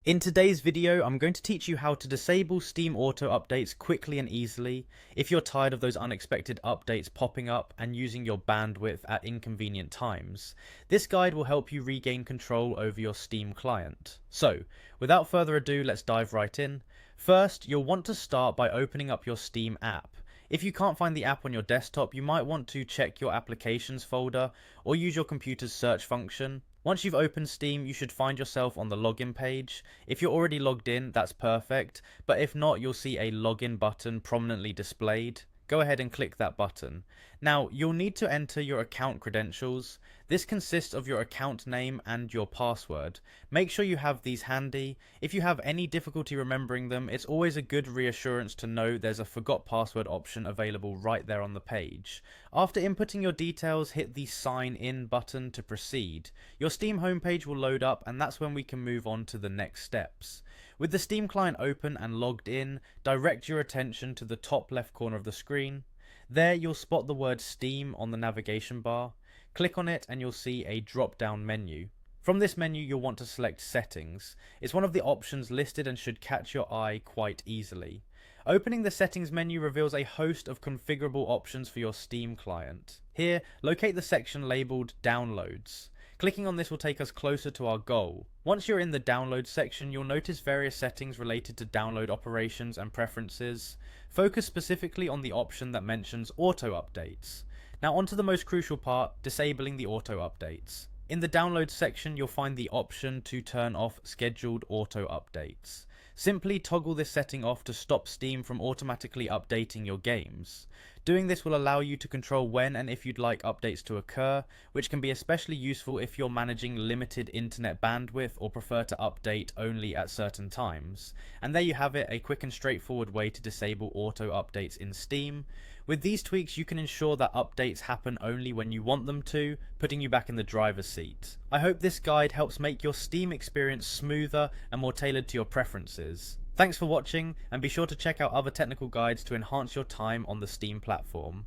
In today's video, I'm going to teach you how to disable Steam Auto Updates quickly and easily if you're tired of those unexpected updates popping up and using your bandwidth at inconvenient times. This guide will help you regain control over your Steam client. So, without further ado, let's dive right in. First, you'll want to start by opening up your Steam app. If you can't find the app on your desktop, you might want to check your applications folder or use your computer's search function. Once you've opened Steam, you should find yourself on the login page. If you're already logged in, that's perfect, but if not, you'll see a login button prominently displayed. Go ahead and click that button. Now, you'll need to enter your account credentials. This consists of your account name and your password. Make sure you have these handy. If you have any difficulty remembering them, it's always a good reassurance to know there's a forgot password option available right there on the page. After inputting your details, hit the sign in button to proceed. Your Steam homepage will load up, and that's when we can move on to the next steps. With the Steam client open and logged in, direct your attention to the top left corner of the screen. There you'll spot the word Steam on the navigation bar. Click on it and you'll see a drop down menu. From this menu you'll want to select Settings. It's one of the options listed and should catch your eye quite easily. Opening the Settings menu reveals a host of configurable options for your Steam client. Here, locate the section labelled Downloads. Clicking on this will take us closer to our goal. Once you're in the download section, you'll notice various settings related to download operations and preferences. Focus specifically on the option that mentions auto updates. Now onto the most crucial part, disabling the auto updates. In the download section, you'll find the option to turn off scheduled auto updates. Simply toggle this setting off to stop Steam from automatically updating your games. Doing this will allow you to control when and if you'd like updates to occur, which can be especially useful if you're managing limited internet bandwidth or prefer to update only at certain times. And there you have it, a quick and straightforward way to disable auto updates in Steam. With these tweaks, you can ensure that updates happen only when you want them to, putting you back in the driver's seat. I hope this guide helps make your Steam experience smoother and more tailored to your preferences. Thanks for watching, and be sure to check out other technical guides to enhance your time on the Steam platform.